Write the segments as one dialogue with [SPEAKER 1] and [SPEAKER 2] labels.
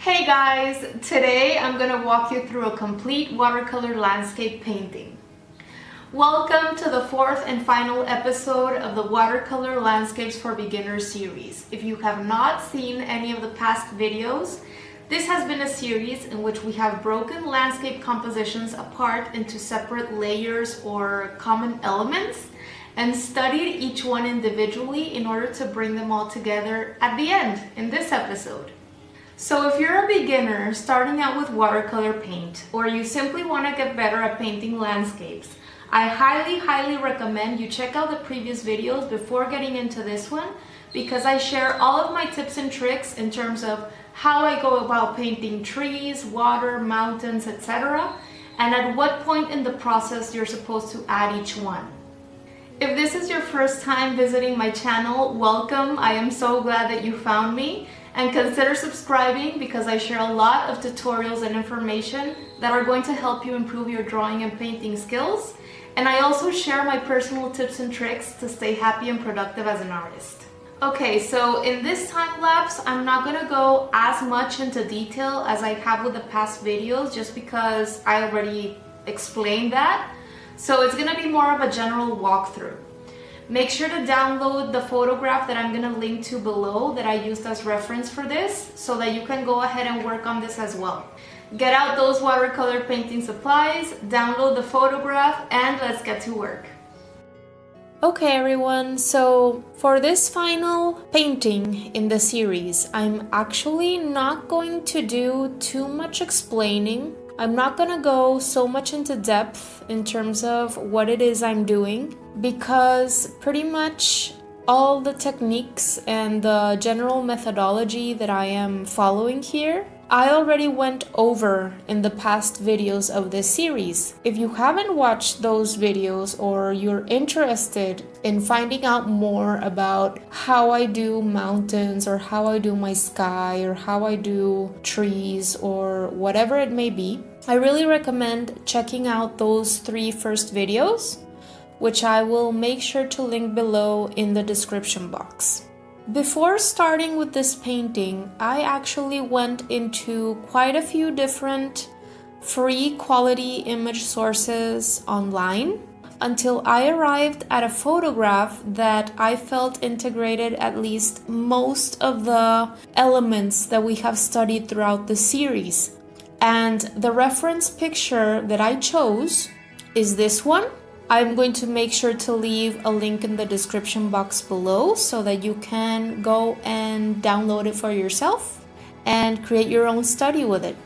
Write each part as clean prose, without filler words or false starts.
[SPEAKER 1] Hey guys, today I'm going to walk you through a complete watercolor landscape painting. Welcome to the fourth and final episode of the Watercolor Landscapes for Beginners series. If you have not seen any of the past videos, this has been a series in which we have broken landscape compositions apart into separate layers or common elements and studied each one individually in order to bring them all together at the end in this episode. So if you're a beginner starting out with watercolor paint, or you simply want to get better at painting landscapes, I highly recommend you check out the previous videos before getting into this one, because I share all of my tips and tricks in terms of how I go about painting trees, water, mountains, etc., and at what point in the process you're supposed to add each one. If this is your first time visiting my channel, welcome. I am so glad that you found me. And consider subscribing because I share a lot of tutorials and information that are going to help you improve your drawing and painting skills. And I also share my personal tips and tricks to stay happy and productive as an artist. Okay, so in this time lapse, I'm not going to go as much into detail as I have with the past videos just because I already explained that. So it's going to be more of a general walkthrough. Make sure to download the photograph that I'm going to link to below that I used as reference for this so that you can go ahead and work on this as well. Get out those watercolor painting supplies, download the photograph, and let's get to work. Okay everyone, so for this final painting in the series, I'm actually not going to do too much explaining. I'm not going to go so much into depth in terms of what it is I'm doing because pretty much all the techniques and the general methodology that I am following here, I already went over in the past videos of this series. If you haven't watched those videos or you're interested in finding out more about how I do mountains or how I do my sky or how I do trees or whatever it may be, I really recommend checking out those 3 first videos, which I will make sure to link below in the description box. Before starting with this painting, I actually went into quite a few different free quality image sources online until I arrived at a photograph that I felt integrated at least most of the elements that we have studied throughout the series. And the reference picture that I chose is this one. I'm going to make sure to leave a link in the description box below so that you can go and download it for yourself and create your own study with it.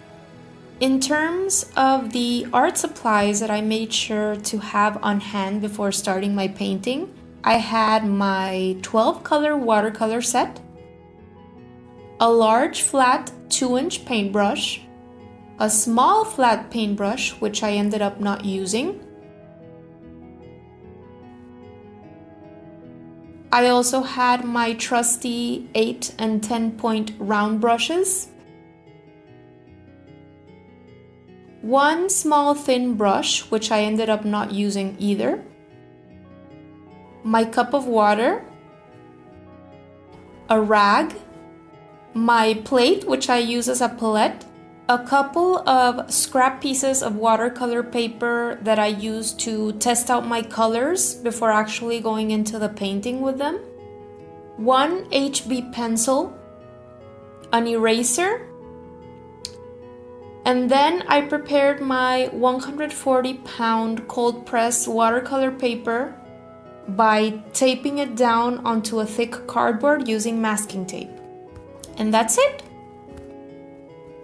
[SPEAKER 1] In terms of the art supplies that I made sure to have on hand before starting my painting, I had my 12 color watercolor set, a large flat 2-inch paintbrush, a small flat paintbrush which I ended up not using. I also had my trusty 8 and 10 point round brushes, one small thin brush which I ended up not using either, my cup of water, a rag, my plate which I use as a palette, a couple of scrap pieces of watercolor paper that I used to test out my colors before actually going into the painting with them, one HB pencil, an eraser, and then I prepared my 140-pound cold press watercolor paper by taping it down onto a thick cardboard using masking tape. And that's it.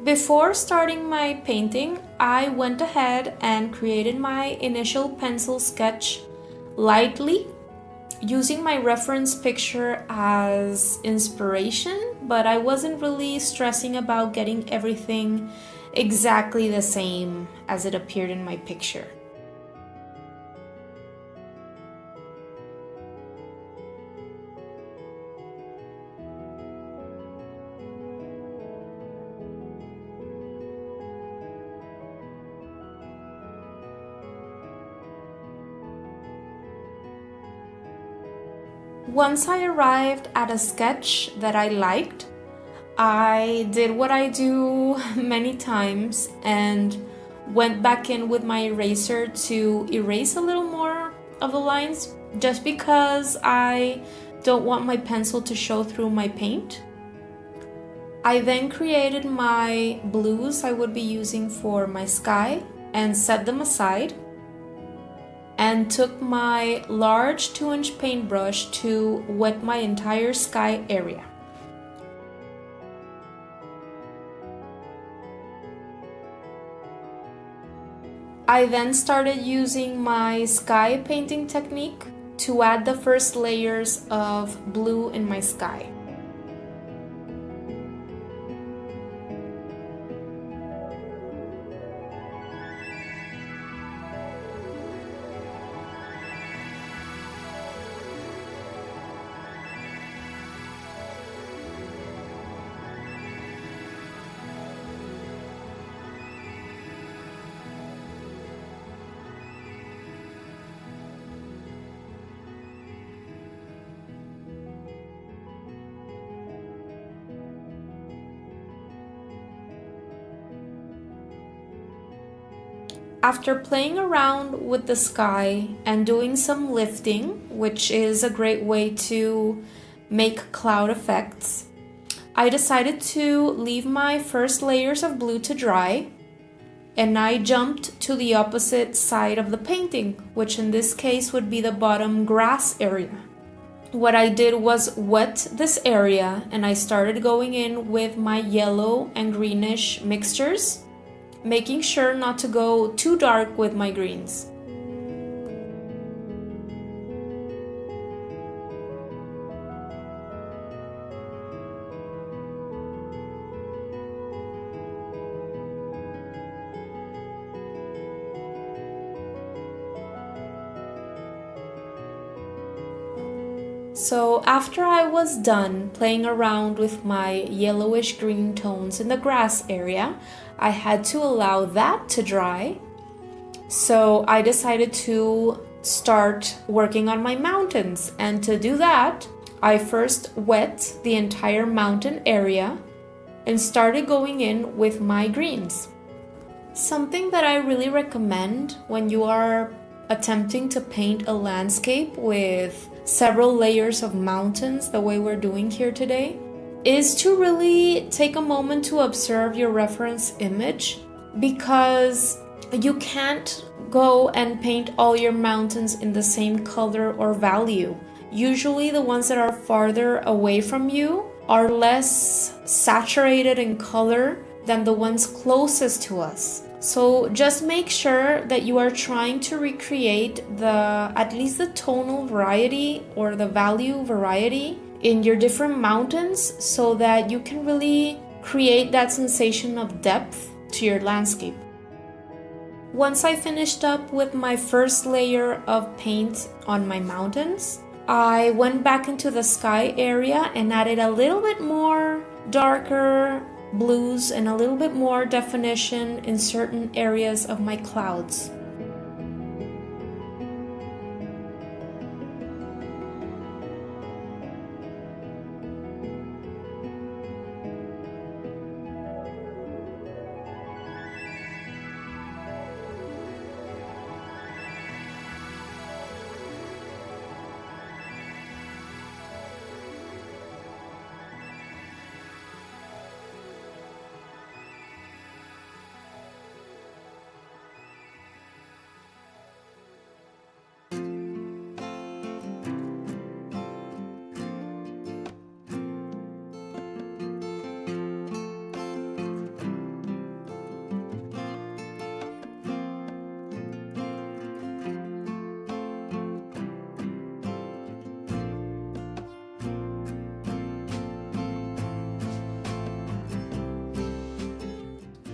[SPEAKER 1] Before starting my painting, I went ahead and created my initial pencil sketch lightly, using my reference picture as inspiration, but I wasn't really stressing about getting everything exactly the same as it appeared in my picture. Once I arrived at a sketch that I liked, I did what I do many times and went back in with my eraser to erase a little more of the lines, just because I don't want my pencil to show through my paint. I then created my blues I would be using for my sky and set them aside, and took my large 2-inch paintbrush to wet my entire sky area. I then started using my sky painting technique to add the first layers of blue in my sky. After playing around with the sky and doing some lifting, which is a great way to make cloud effects, I decided to leave my first layers of blue to dry, and I jumped to the opposite side of the painting, which in this case would be the bottom grass area. What I did was wet this area, and I started going in with my yellow and greenish mixtures, making sure not to go too dark with my greens. So after I was done playing around with my yellowish green tones in the grass area, I had to allow that to dry. So I decided to start working on my mountains, and to do that, I first wet the entire mountain area and started going in with my greens. Something that I really recommend when you are attempting to paint a landscape with several layers of mountains, the way we're doing here today, is to really take a moment to observe your reference image, because you can't go and paint all your mountains in the same color or value. Usually the ones that are farther away from you are less saturated in color than the ones closest to us. So just make sure that you are trying to recreate at least the tonal variety or the value variety in your different mountains, so that you can really create that sensation of depth to your landscape. Once I finished up with my first layer of paint on my mountains, I went back into the sky area and added a little bit more darker blues and a little bit more definition in certain areas of my clouds.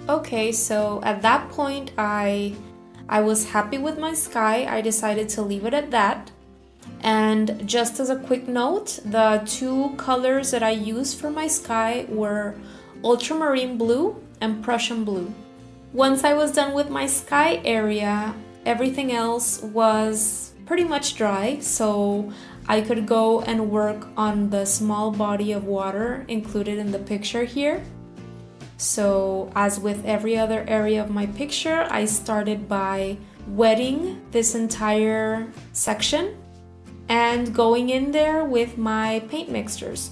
[SPEAKER 1] Okay, so at that point I was happy with my sky. I decided to leave it at that. And just as a quick note, the two colors that I used for my sky were ultramarine blue and Prussian blue. Once I was done with my sky area, everything else was pretty much dry, so I could go and work on the small body of water included in the picture here. So as with every other area of my picture, I started by wetting this entire section and going in there with my paint mixtures.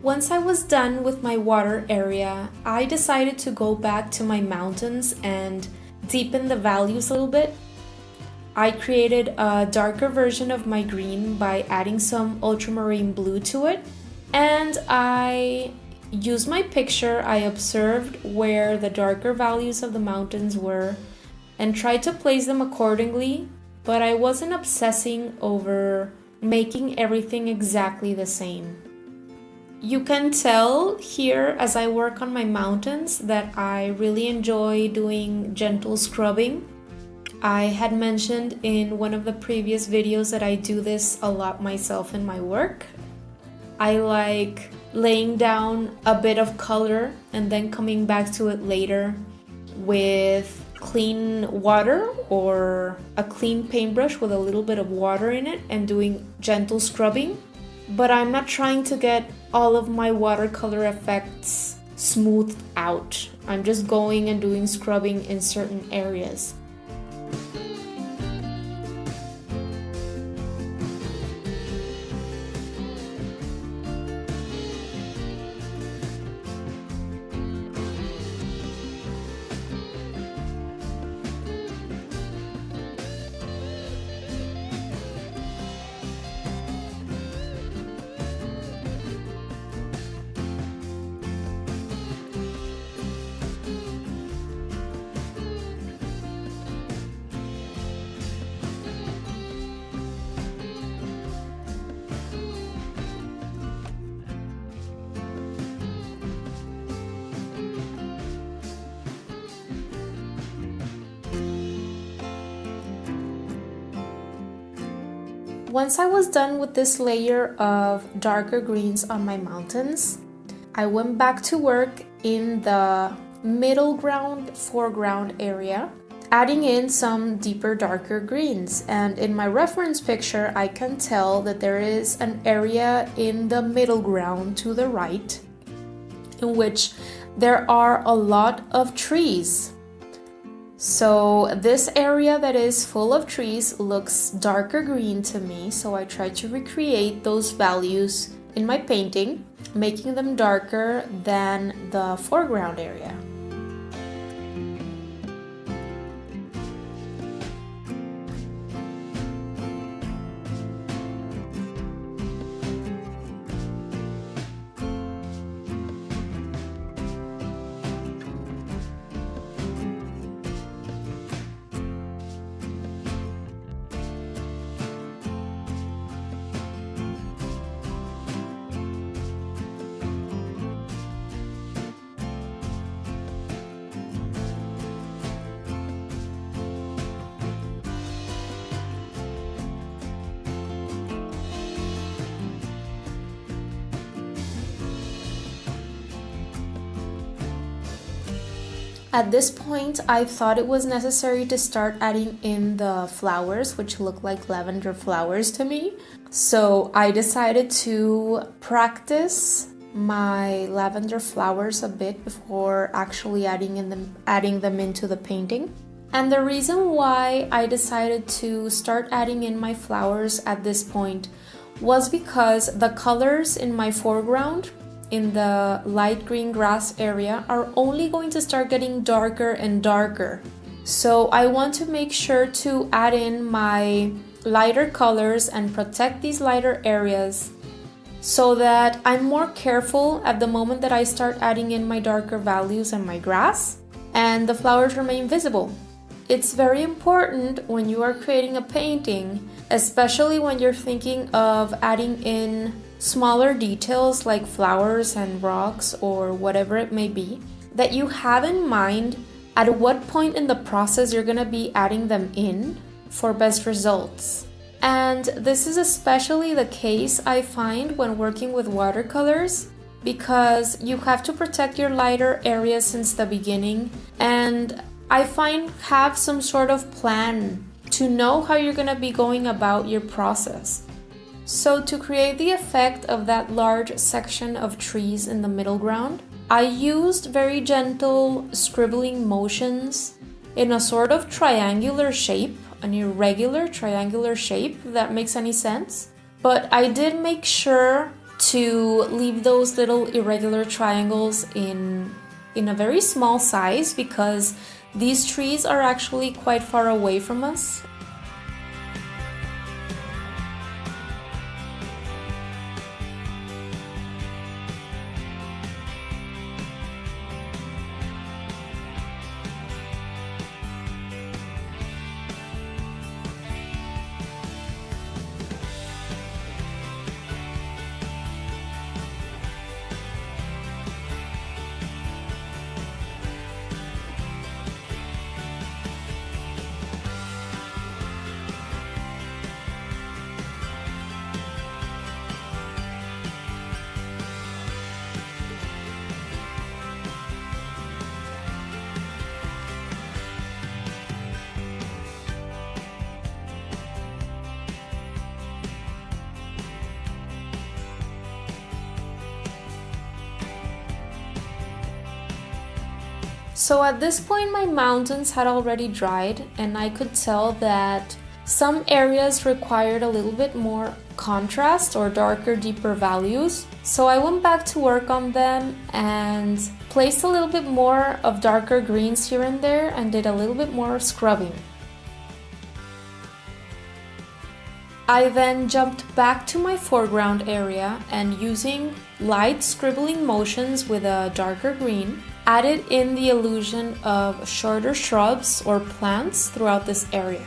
[SPEAKER 1] Once I was done with my water area, I decided to go back to my mountains and deepen the values a little bit. I created a darker version of my green by adding some ultramarine blue to it, and I used my picture. I observed where the darker values of the mountains were and tried to place them accordingly, but I wasn't obsessing over making everything exactly the same. You can tell here as I work on my mountains that I really enjoy doing gentle scrubbing. I had mentioned in one of the previous videos that I do this a lot myself in my work. I like laying down a bit of color and then coming back to it later with clean water or a clean paintbrush with a little bit of water in it and doing gentle scrubbing. But I'm not trying to get all of my watercolor effects smoothed out. I'm just going and doing scrubbing in certain areas. Once I was done with this layer of darker greens on my mountains, I went back to work in the middle ground, foreground area, adding in some deeper darker greens. And in my reference picture, I can tell that there is an area in the middle ground to the right in which there are a lot of trees. So this area that is full of trees looks darker green to me, so I tried to recreate those values in my painting, making them darker than the foreground area. At this point, I thought it was necessary to start adding in the flowers, which look like lavender flowers to me. So I decided to practice my lavender flowers a bit before actually adding them into the painting. And the reason why I decided to start adding in my flowers at this point was because the colors in my foreground, in the light green grass area, are only going to start getting darker and darker. So I want to make sure to add in my lighter colors and protect these lighter areas so that I'm more careful at the moment that I start adding in my darker values and my grass, and the flowers remain visible. It's very important when you are creating a painting, especially when you're thinking of adding in smaller details like flowers and rocks or whatever it may be, that you have in mind at what point in the process you're going to be adding them in for best results. And this is especially the case, I find, when working with watercolors, because you have to protect your lighter areas since the beginning, and I find have some sort of plan to know how you're gonna be going about your process. So to create the effect of that large section of trees in the middle ground, I used very gentle scribbling motions in a sort of triangular shape, an irregular triangular shape, if that makes any sense. But I did make sure to leave those little irregular triangles in a very small size because these trees are actually quite far away from us. So at this point my mountains had already dried and I could tell that some areas required a little bit more contrast or darker, deeper values. So I went back to work on them and placed a little bit more of darker greens here and there and did a little bit more scrubbing. I then jumped back to my foreground area and using light scribbling motions with a darker green, added in the illusion of shorter shrubs or plants throughout this area.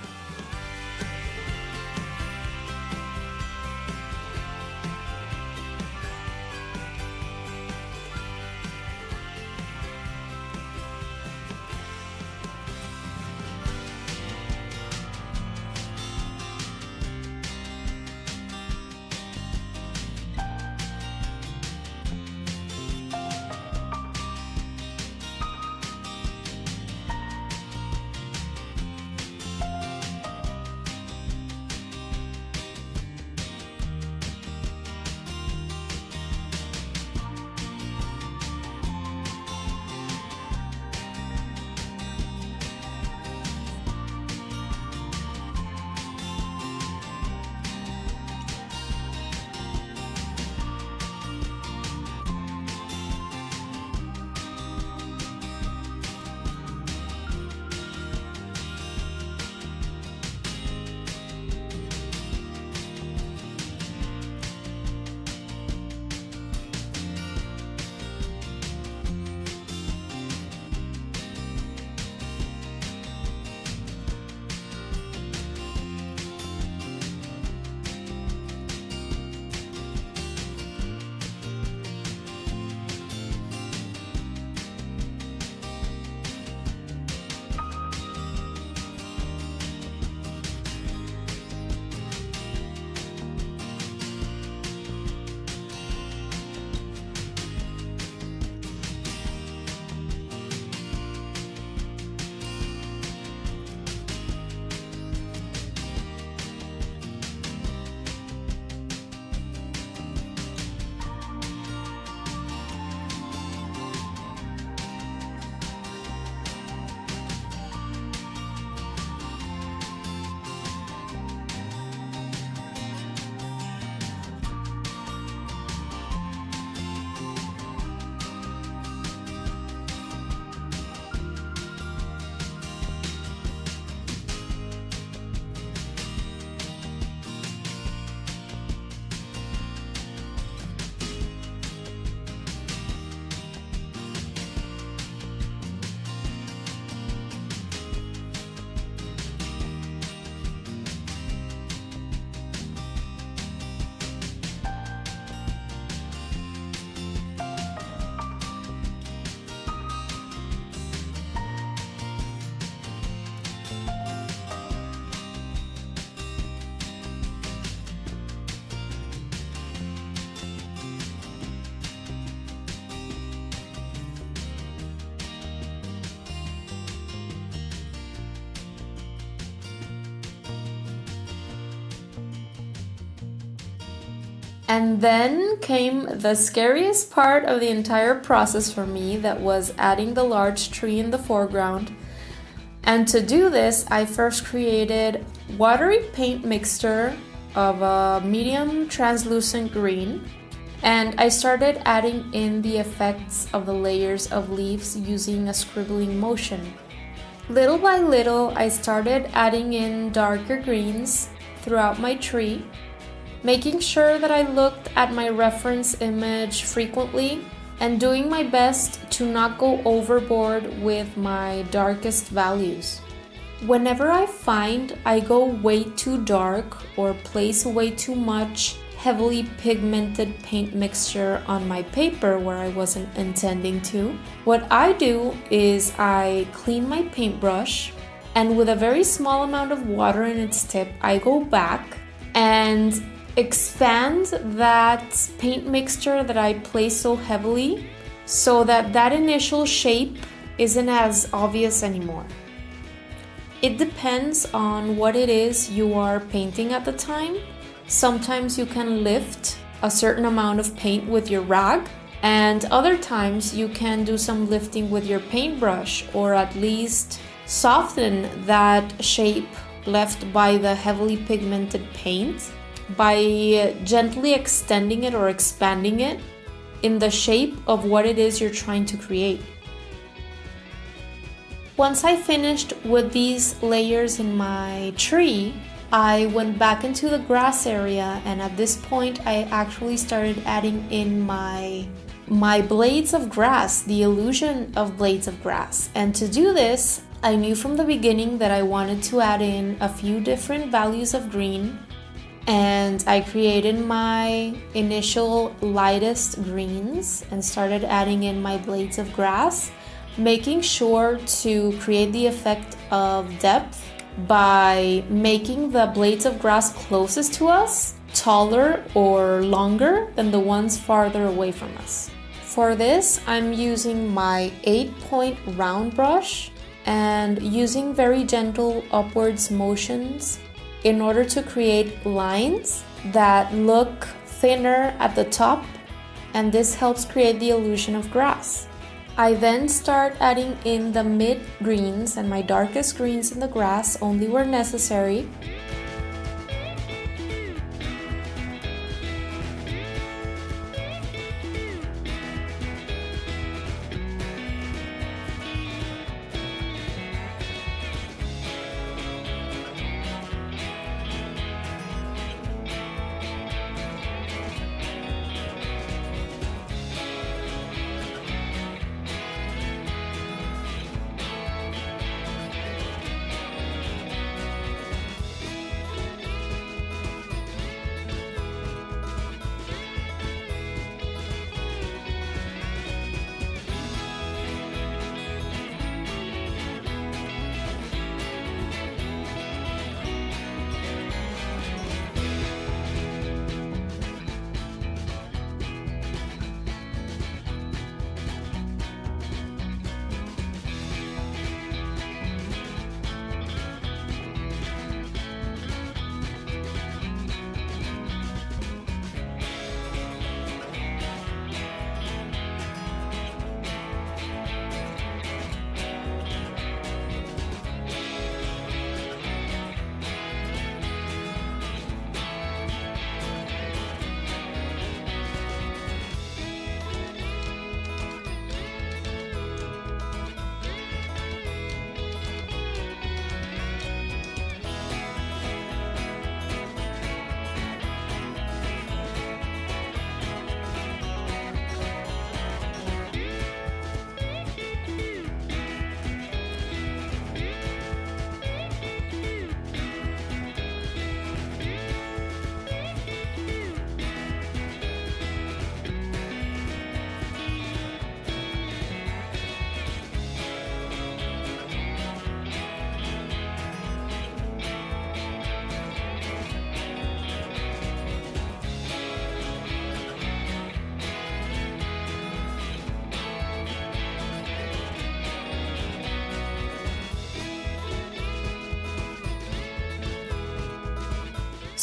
[SPEAKER 1] And then came the scariest part of the entire process for me, that was adding the large tree in the foreground. And to do this, I first created watery paint mixture of a medium translucent green, and I started adding in the effects of the layers of leaves using a scribbling motion. Little by little, I started adding in darker greens throughout my tree, making sure that I looked at my reference image frequently and doing my best to not go overboard with my darkest values. Whenever I find I go way too dark or place way too much heavily pigmented paint mixture on my paper where I wasn't intending to, what I do is I clean my paintbrush, and with a very small amount of water in its tip, I go back and expand that paint mixture that I placed so heavily so that that initial shape isn't as obvious anymore. It depends on what it is you are painting at the time. Sometimes you can lift a certain amount of paint with your rag, and other times you can do some lifting with your paintbrush, or at least soften that shape left by the heavily pigmented paint by gently extending it or expanding it in the shape of what it is you're trying to create. Once I finished with these layers in my tree, I went back into the grass area, and at this point I actually started adding in my blades of grass, the illusion of blades of grass. And to do this, I knew from the beginning that I wanted to add in a few different values of green, and I created my initial lightest greens and started adding in my blades of grass, making sure to create the effect of depth by making the blades of grass closest to us taller or longer than the ones farther away from us. For this, I'm using my 8-point round brush and using very gentle upwards motions in order to create lines that look thinner at the top, and this helps create the illusion of grass. I then start adding in the mid greens and my darkest greens in the grass only where necessary.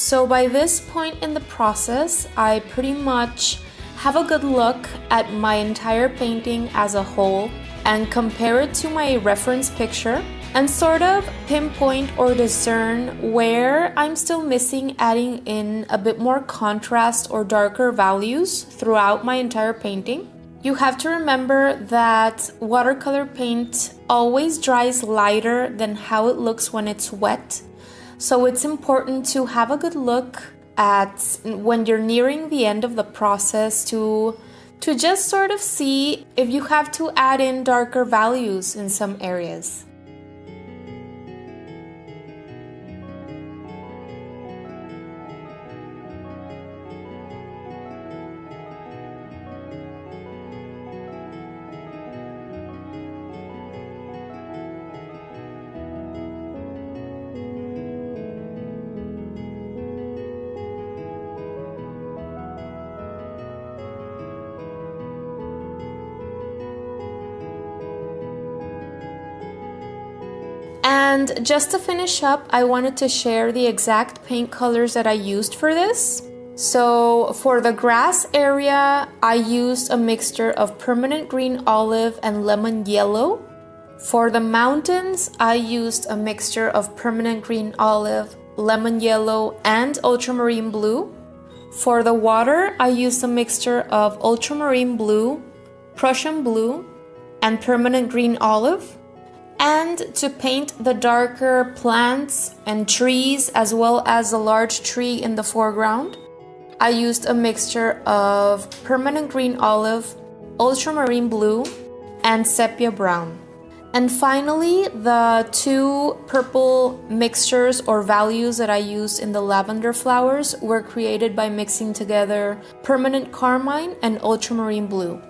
[SPEAKER 1] So by this point in the process, I pretty much have a good look at my entire painting as a whole and compare it to my reference picture and sort of pinpoint or discern where I'm still missing adding in a bit more contrast or darker values throughout my entire painting. You have to remember that watercolor paint always dries lighter than how it looks when it's wet. So it's important to have a good look at when you're nearing the end of the process to just sort of see if you have to add in darker values in some areas. And just to finish up, I wanted to share the exact paint colors that I used for this. So for the grass area, I used a mixture of permanent green olive and lemon yellow. For the mountains, I used a mixture of permanent green olive, lemon yellow, and ultramarine blue. For the water, I used a mixture of ultramarine blue, Prussian blue, and permanent green olive. And to paint the darker plants and trees as well as a large tree in the foreground, I used a mixture of permanent green olive, ultramarine blue, and sepia brown. And finally, the two purple mixtures or values that I used in the lavender flowers were created by mixing together permanent carmine and ultramarine blue.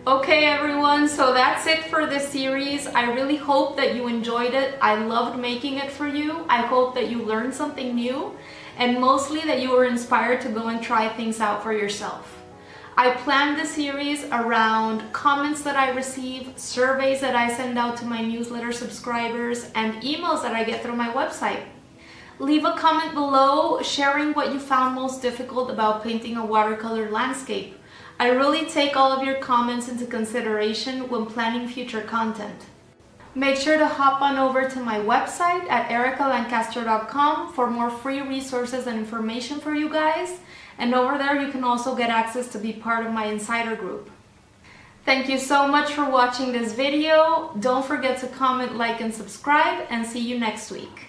[SPEAKER 1] Okay everyone, so that's it for this series. I really hope that you enjoyed it. I loved making it for you. I hope that you learned something new and mostly that you were inspired to go and try things out for yourself. I planned this series around comments that I receive, surveys that I send out to my newsletter subscribers, and emails that I get through my website. Leave a comment below sharing what you found most difficult about painting a watercolor landscape. I really take all of your comments into consideration when planning future content. Make sure to hop on over to my website at ericalancaster.com for more free resources and information for you guys. And over there you can also get access to be part of my insider group. Thank you so much for watching this video. Don't forget to comment, like, and subscribe, and see you next week.